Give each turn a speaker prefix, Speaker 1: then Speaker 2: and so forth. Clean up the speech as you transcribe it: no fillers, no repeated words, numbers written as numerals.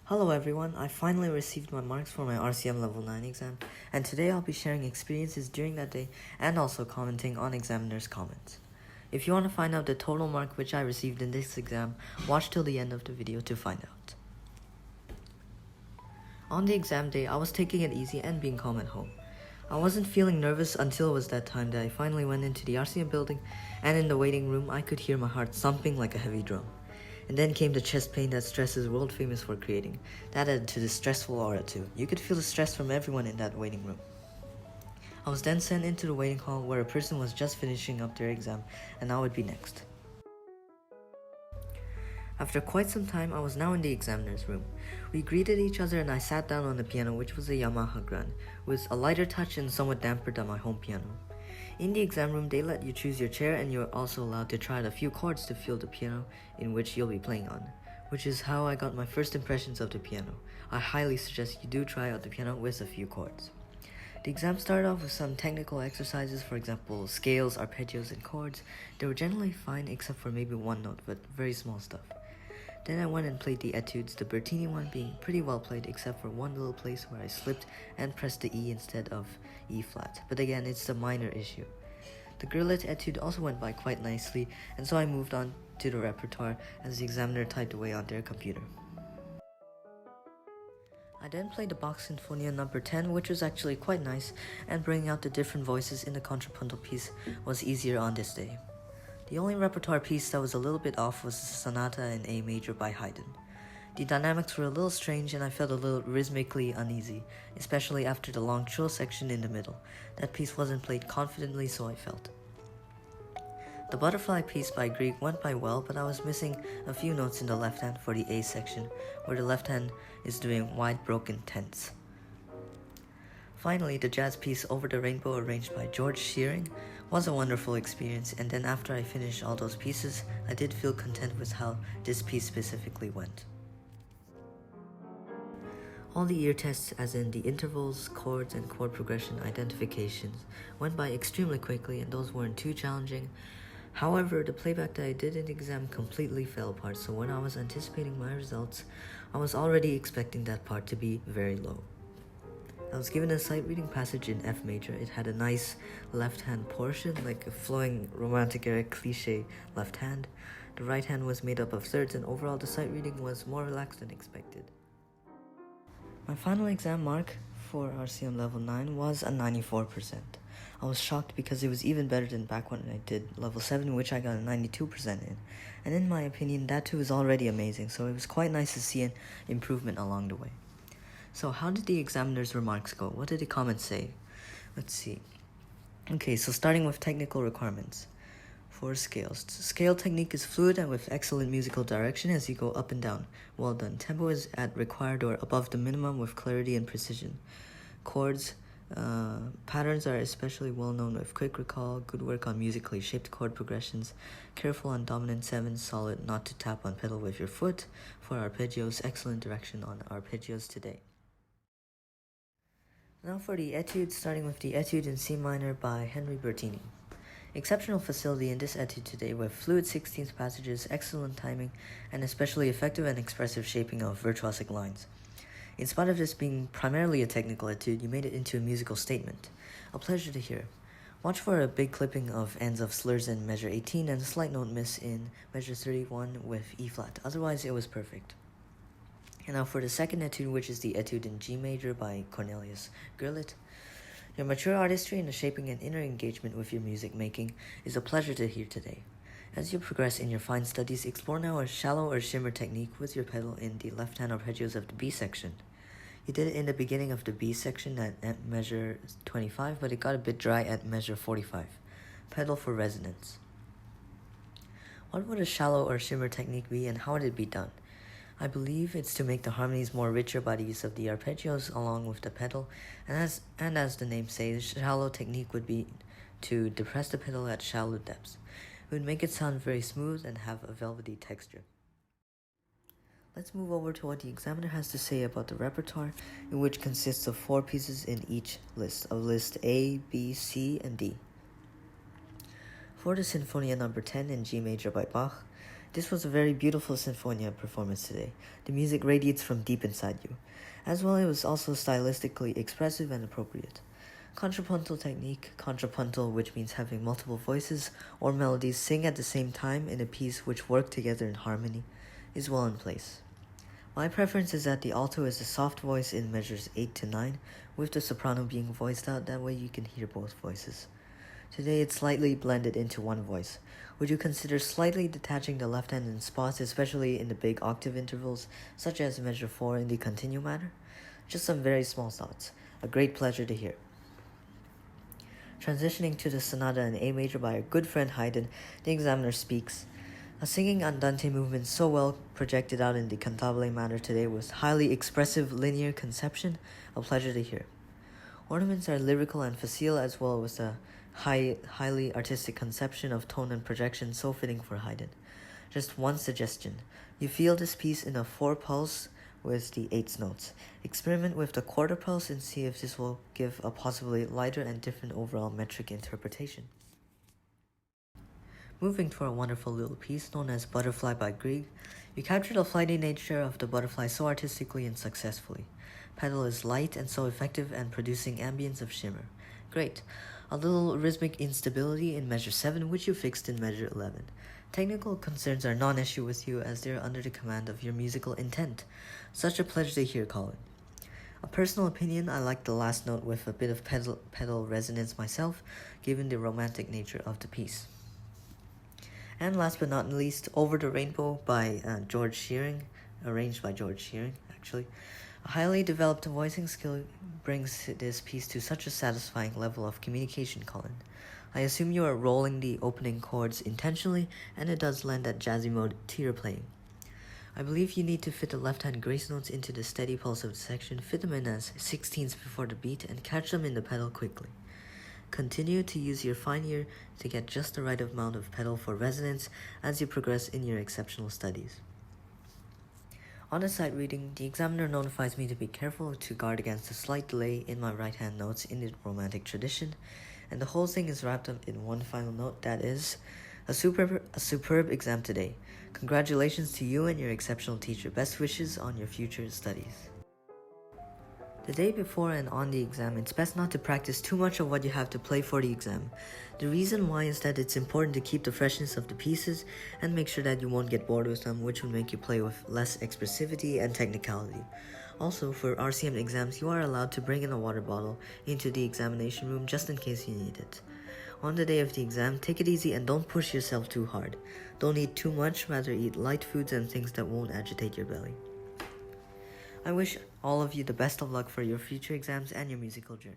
Speaker 1: Hello everyone, I finally received my marks for my RCM Level 9 exam, and today I'll be sharing experiences during that day and also commenting on examiners' comments. If you want to find out the total mark which I received in this exam, watch till the end of the video to find out. On the exam day, I was taking it easy and being calm at home. I wasn't feeling nervous until it was that time that I finally went into the RCM building, and in the waiting room I could hear my heart thumping like a heavy drum. And then came the chest pain that stress is world famous for creating. That added to the stressful aura too. You could feel the stress from everyone in that waiting room. I was then sent into the waiting hall where a person was just finishing up their exam and I would be next. After quite some time, I was now in the examiner's room. We greeted each other and I sat down on the piano, which was a Yamaha Grand, with a lighter touch and somewhat dampened than my home piano. In the exam room, they let you choose your chair and you're also allowed to try out a few chords to feel the piano in which you'll be playing on, which is how I got my first impressions of the piano. I highly suggest you do try out the piano with a few chords. The exam started off with some technical exercises, for example, scales, arpeggios, and chords. They were generally fine except for maybe one note, but very small stuff. Then I went and played the Etudes, the Bertini one being pretty well played except for one little place where I slipped and pressed the E instead of E flat, but again it's a minor issue. The Grillet Etude also went by quite nicely, and so I moved on to the Repertoire as the examiner typed away on their computer. I then played the Bach Sinfonia No. 10, which was actually quite nice, and bringing out the different voices in the contrapuntal piece was easier on this day. The only repertoire piece that was a little bit off was the Sonata in A major by Haydn. The dynamics were a little strange and I felt a little rhythmically uneasy, especially after the long trill section in the middle. That piece wasn't played confidently, so I felt. The Butterfly piece by Grieg went by well, but I was missing a few notes in the left hand for the A section, where the left hand is doing wide broken tenths. Finally, the jazz piece Over the Rainbow, arranged by George Shearing, was a wonderful experience, and then after I finished all those pieces, I did feel content with how this piece specifically went. All the ear tests, as in the intervals, chords, and chord progression identifications, went by extremely quickly and those weren't too challenging. However, the playback that I did in the exam completely fell apart, so when I was anticipating my results, I was already expecting that part to be very low. I was given a sight reading passage in F major. It had a nice left-hand portion, like a flowing romantic era cliche left hand. The right hand was made up of thirds, and overall the sight reading was more relaxed than expected. My final exam mark for RCM Level 9 was a 94%. I was shocked because it was even better than back when I did Level 7, which I got a 92% in. And in my opinion, that too is already amazing, so it was quite nice to see an improvement along the way. So how did the examiner's remarks go? What did the comments say? Let's see. Okay, so starting with technical requirements. For scales. Scale technique is fluid and with excellent musical direction as you go up and down. Well done. Tempo is at required or above the minimum with clarity and precision. Chords. Patterns are especially well known with quick recall, good work on musically shaped chord progressions, careful on dominant 7, solid not to tap on pedal with your foot. For arpeggios, excellent direction on arpeggios today. Now for the Etudes, starting with the Etude in C minor by Henry Bertini. Exceptional facility in this etude today with fluid 16th passages, excellent timing, and especially effective and expressive shaping of virtuosic lines. In spite of this being primarily a technical etude, you made it into a musical statement. A pleasure to hear. Watch for a big clipping of ends of slurs in measure 18 and a slight note miss in measure 31 with E flat. Otherwise, it was perfect. And now for the second etude, which is the Etude in G major by Cornelius Grillet. Your mature artistry and the shaping and inner engagement with your music making is a pleasure to hear today. As you progress in your fine studies, explore now a shallow or shimmer technique with your pedal in the left-hand arpeggios of the B section. You did it in the beginning of the B section at measure 25, but it got a bit dry at measure 45. Pedal for resonance. What would a shallow or shimmer technique be and how would it be done? I believe it's to make the harmonies more richer by the use of the arpeggios along with the pedal, and as the name says, shallow technique would be to depress the pedal at shallow depths. It would make it sound very smooth and have a velvety texture. Let's move over to what the examiner has to say about the repertoire, in which consists of 4 pieces in each list, of list A, B, C, and D. For the Sinfonia No. 10 in G major by Bach, This was a very beautiful sinfonia performance today. The music radiates from deep inside you. As well, it was also stylistically expressive and appropriate. Contrapuntal technique, contrapuntal, which means having multiple voices or melodies sing at the same time in a piece which work together in harmony, is well in place. My preference is that the alto is a soft voice in measures 8 to 9, with the soprano being voiced out, that way you can hear both voices. Today it's slightly blended into one voice. Would you consider slightly detaching the left hand in spots, especially in the big octave intervals, such as measure 4 in the continue manner? Just some very small thoughts. A great pleasure to hear. Transitioning to the sonata in A major by our good friend Haydn, the examiner speaks. A singing andante movement so well projected out in the cantabile manner today with highly expressive linear conception, a pleasure to hear. Ornaments are lyrical and facile, as well as a highly artistic conception of tone and projection so fitting for Haydn. Just one suggestion. You feel this piece in a 4 pulse with the 8 notes. Experiment with the quarter pulse and see if this will give a possibly lighter and different overall metric interpretation. Moving to our wonderful little piece known as Butterfly by Grieg, you capture the flighty nature of the butterfly so artistically and successfully. Pedal is light and so effective and producing ambience of shimmer. Great. A little rhythmic instability in measure 7, which you fixed in measure 11. Technical concerns are non-issue with you as they are under the command of your musical intent. Such a pleasure to hear, Colin. A personal opinion, I like the last note with a bit of pedal resonance myself, given the romantic nature of the piece. And last but not least, Over the Rainbow by George Shearing, arranged by George Shearing, actually. A highly developed voicing skill brings this piece to such a satisfying level of communication, Colin. I assume you are rolling the opening chords intentionally, and it does lend that jazzy mode to your playing. I believe you need to fit the left-hand grace notes into the steady pulse of the section, fit them in as 16ths before the beat, and catch them in the pedal quickly. Continue to use your fine ear to get just the right amount of pedal for resonance as you progress in your exceptional studies. On a sight reading, the examiner notifies me to be careful to guard against a slight delay in my right-hand notes in the romantic tradition, and the whole thing is wrapped up in one final note, that is, a superb exam today. Congratulations to you and your exceptional teacher. Best wishes on your future studies. The day before and on the exam, it's best not to practice too much of what you have to play for the exam. The reason why is that it's important to keep the freshness of the pieces and make sure that you won't get bored with them, which will make you play with less expressivity and technicality. Also, for RCM exams, you are allowed to bring in a water bottle into the examination room just in case you need it. On the day of the exam, take it easy and don't push yourself too hard. Don't eat too much, rather eat light foods and things that won't agitate your belly. I wish all of you the best of luck for your future exams and your musical journey.